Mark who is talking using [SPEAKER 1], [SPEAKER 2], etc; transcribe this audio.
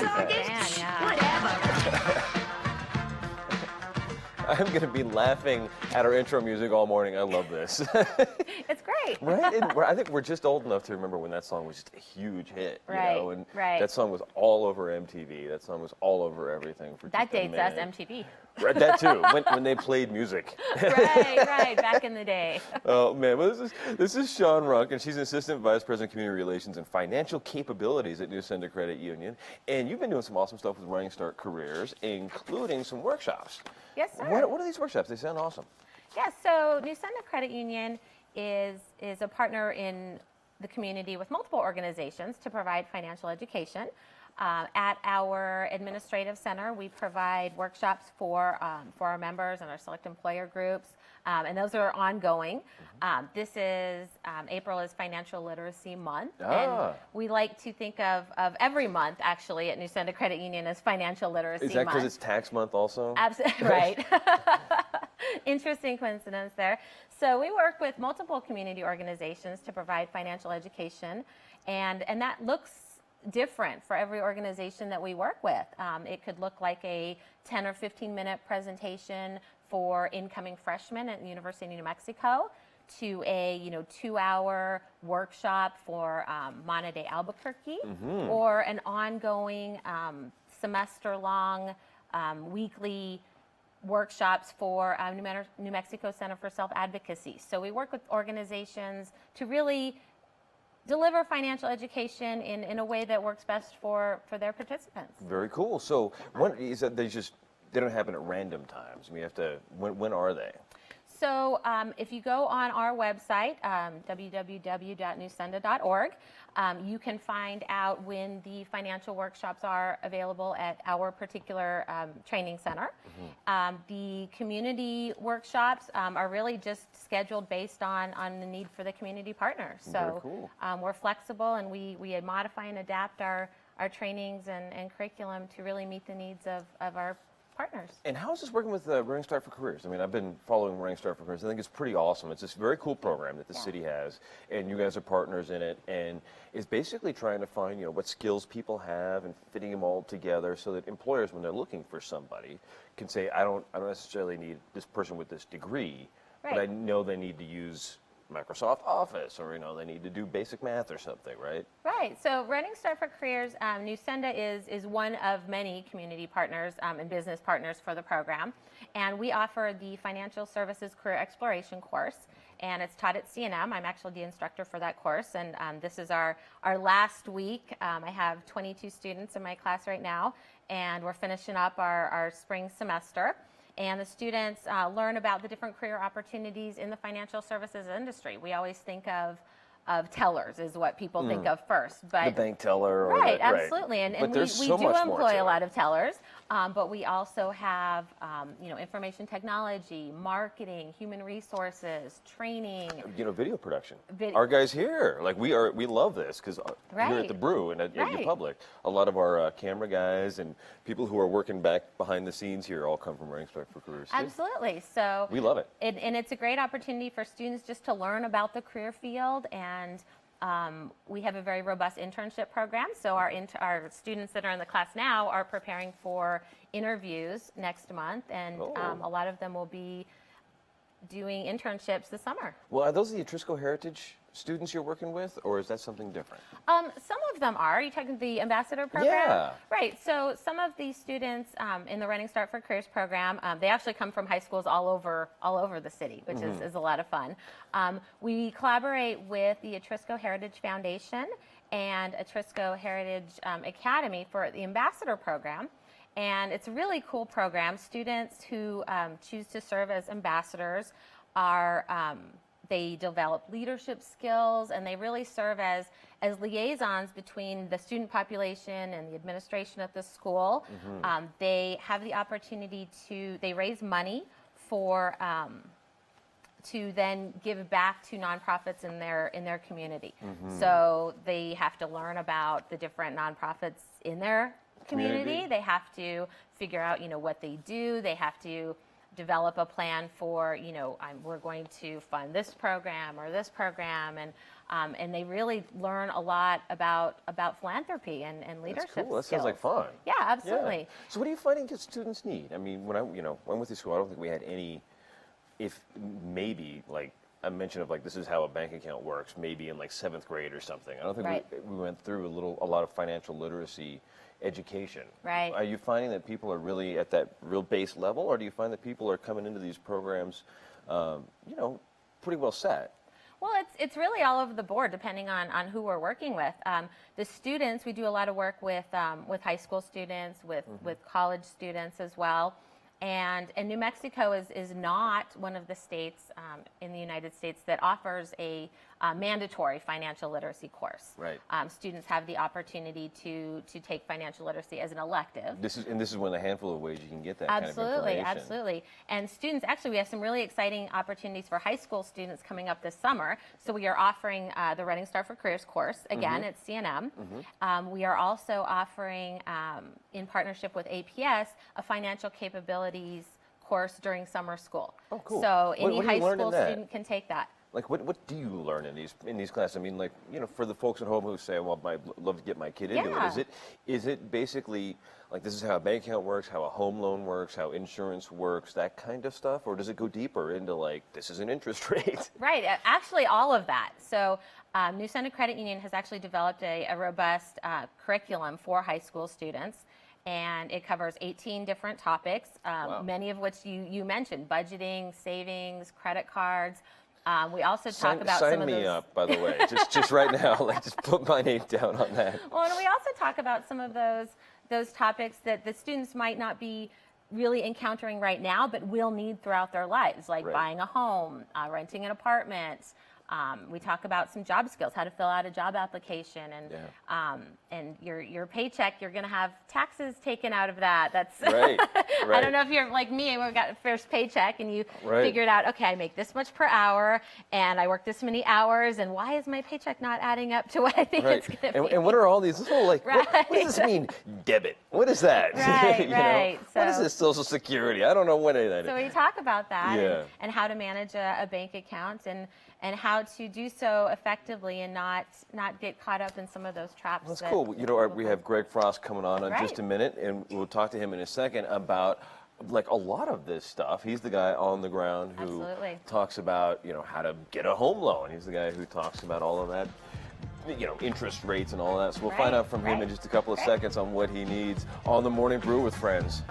[SPEAKER 1] August? Whatever.
[SPEAKER 2] I'm going to be laughing at our intro music all morning. I love this.
[SPEAKER 1] It's great.
[SPEAKER 2] Right? And I think we're just old enough to remember when that song was just a huge hit.
[SPEAKER 1] Right,
[SPEAKER 2] You know? And
[SPEAKER 1] right.
[SPEAKER 2] that song was all over MTV. That song was all over everything. For
[SPEAKER 1] That
[SPEAKER 2] just a
[SPEAKER 1] dates us,
[SPEAKER 2] minute.
[SPEAKER 1] MTV.
[SPEAKER 2] Right, that too, when they played music.
[SPEAKER 1] Right, back in the day.
[SPEAKER 2] Oh man, well this is Sean Runk, and she's an Assistant Vice President of Community Relations and Financial Capabilities at Nusenda Credit Union. And you've been doing some awesome stuff with Running Start Careers, including some workshops.
[SPEAKER 1] Yes, sir.
[SPEAKER 2] What are these workshops? They sound awesome.
[SPEAKER 1] Yeah, so Nusenda Credit Union is a partner in the community with multiple organizations to provide financial education. At our administrative center, we provide workshops for our members and our select employer groups, and those are ongoing. This is April is Financial Literacy Month, and we like to think of every month actually at Nusenda Credit Union as Financial Literacy Month.
[SPEAKER 2] Is that because it's tax month also?
[SPEAKER 1] Absolutely right. Interesting coincidence there. So we work with multiple community organizations to provide financial education, and that looks different for every organization that we work with. It could look like a 10 or 15-minute presentation for incoming freshmen at the University of New Mexico, to a 2-hour workshop for Mana de Albuquerque, or an ongoing semester-long weekly workshops for New Mexico Center for Self-Advocacy. So we work with organizations to really deliver financial education in a way that works best for their participants.
[SPEAKER 2] Very cool. So you said they don't happen at random times. I mean, you have to. When are they?
[SPEAKER 1] So if you go on our website, www.nusenda.org, you can find out when the financial workshops are available at our particular training center. The community workshops are really just scheduled based on the need for the community partners. So
[SPEAKER 2] Very cool.
[SPEAKER 1] We're flexible, and we modify and adapt our trainings and curriculum to really meet the needs of our partners.
[SPEAKER 2] And how is this working with Running Start for Careers? I mean, I've been following Running Start for Careers. I think it's pretty awesome. It's this very cool program that the city has, and you guys are partners in it, and it's basically trying to find, what skills people have and fitting them all together so that employers, when they're looking for somebody, can say, I don't necessarily need this person with this degree, but I know they need to use Microsoft Office, or they need to do basic math or something, right?
[SPEAKER 1] Right. So Running Start for Careers, Nusenda is one of many community partners and business partners for the program, and we offer the Financial Services Career Exploration course, and it's taught at CNM. I'm actually the instructor for that course, and this is our last week. I have 22 students in my class right now, and we're finishing up our spring semester. And the students learn about the different career opportunities in the financial services industry. We always think of tellers is what people think of first, but
[SPEAKER 2] the bank teller,
[SPEAKER 1] right, absolutely, and we do employ a lot of tellers, but we also have information technology, marketing, human resources, training,
[SPEAKER 2] video production. Our guys here, we love this because here at the Brew and at your public, a lot of our camera guys and people who are working back behind the scenes here all come from Running Start for Careers.
[SPEAKER 1] Absolutely, so
[SPEAKER 2] we love it,
[SPEAKER 1] and it's a great opportunity for students just to learn about the career field. And we have a very robust internship program. So our students that are in the class now are preparing for interviews next month, and a lot of them will be doing internships this summer.
[SPEAKER 2] Well, are those the Etrisco Heritage students you're working with, or is that something different?
[SPEAKER 1] Some of them are. Are you talking the ambassador program?
[SPEAKER 2] Yeah.
[SPEAKER 1] Right. So some of these students in the Running Start for Careers program, they actually come from high schools all over the city, which is a lot of fun. We collaborate with the Etrisco Heritage Foundation and Etrisco Heritage Academy for the ambassador program. And it's a really cool program. Students who choose to serve as ambassadors are they develop leadership skills, and they really serve as liaisons between the student population and the administration at the school. They have the opportunity they raise money for to then give back to nonprofits in their community. So they have to learn about the different nonprofits in their community. They have to figure out what they do. They have to develop a plan for we're going to fund this program or this program, and and they really learn a lot about philanthropy and leadership
[SPEAKER 2] That's cool. That sounds
[SPEAKER 1] skills.
[SPEAKER 2] like fun.
[SPEAKER 1] Yeah, absolutely.
[SPEAKER 2] Yeah. So what are you finding that students need? I mean, when I went through school, I don't think we had any, if maybe like a mention of like this is how a bank account works, maybe in like 7th grade or something. I don't think
[SPEAKER 1] Right.
[SPEAKER 2] we went through a lot of financial literacy education.
[SPEAKER 1] Right.
[SPEAKER 2] Are you finding that people are really at that real base level, or do you find that people are coming into these programs, pretty well set?
[SPEAKER 1] Well, it's really all over the board, depending on who we're working with. The students, we do a lot of work with high school students, with college students as well. And New Mexico is not one of the states in the United States that offers a mandatory financial literacy course.
[SPEAKER 2] Right.
[SPEAKER 1] Students have the opportunity to take financial literacy as an elective.
[SPEAKER 2] This is one of the handful of ways you can get that kind of
[SPEAKER 1] Absolutely,
[SPEAKER 2] information.
[SPEAKER 1] absolutely. And students, actually, we have some really exciting opportunities for high school students coming up this summer. So we are offering the Running Start for Careers course, again, at CNM. We are also offering, in partnership with APS, a financial capabilities course during summer school.
[SPEAKER 2] Oh, cool.
[SPEAKER 1] So any
[SPEAKER 2] What do
[SPEAKER 1] high
[SPEAKER 2] you learn in
[SPEAKER 1] school
[SPEAKER 2] that?
[SPEAKER 1] student can take that.
[SPEAKER 2] Like, what do you learn in these classes? I mean, like, for the folks at home who say, well, I'd love to get my kid into
[SPEAKER 1] Yeah.
[SPEAKER 2] it, is it basically, like, this is how a bank account works, how a home loan works, how insurance works, that kind of stuff? Or does it go deeper into, like, this is an interest rate?
[SPEAKER 1] Right, actually all of that. So Nusenda Credit Union has actually developed a robust curriculum for high school students. And it covers 18 different topics,
[SPEAKER 2] Wow.
[SPEAKER 1] many of which you mentioned: budgeting, savings, credit cards. We also talk about some of
[SPEAKER 2] Sign me
[SPEAKER 1] those.
[SPEAKER 2] up, by the way, just right now. Like, just put my name down on that.
[SPEAKER 1] Well, and we also talk about some of those topics that the students might not be really encountering right now, but will need throughout their lives, like
[SPEAKER 2] Right.
[SPEAKER 1] buying a home, renting an apartment. We talk about some job skills, how to fill out a job application, and your paycheck. You're going to have taxes taken out of that. That's
[SPEAKER 2] Right,
[SPEAKER 1] I
[SPEAKER 2] right.
[SPEAKER 1] don't know if you're like me and we got a first paycheck and you
[SPEAKER 2] Right.
[SPEAKER 1] figured out, okay, I make this much per hour and I work this many hours, and why is my paycheck not adding up to what I think
[SPEAKER 2] Right.
[SPEAKER 1] it's going to be?
[SPEAKER 2] And what are all these? This whole, like, what does this mean? Debit. What is that?
[SPEAKER 1] Right,
[SPEAKER 2] You know?
[SPEAKER 1] right.
[SPEAKER 2] What is
[SPEAKER 1] So-
[SPEAKER 2] this Social Security? I don't know what any of that
[SPEAKER 1] So
[SPEAKER 2] is.
[SPEAKER 1] we talk about that
[SPEAKER 2] Yeah.
[SPEAKER 1] and how to manage a bank account and how to do so effectively and not get caught up in some of those traps.
[SPEAKER 2] That's
[SPEAKER 1] that
[SPEAKER 2] cool.
[SPEAKER 1] people
[SPEAKER 2] We
[SPEAKER 1] fall.
[SPEAKER 2] have Greg Frost coming on
[SPEAKER 1] Right.
[SPEAKER 2] just a minute, and we'll talk to him in a second about like a lot of this stuff. He's the guy on the ground who
[SPEAKER 1] Absolutely.
[SPEAKER 2] talks about how to get a home loan. He's the guy who talks about all of that, interest rates and all that. So we'll find
[SPEAKER 1] Right,
[SPEAKER 2] out from him in
[SPEAKER 1] right,
[SPEAKER 2] just a couple of
[SPEAKER 1] right.
[SPEAKER 2] seconds on what he needs on the Morning Brew with Friends.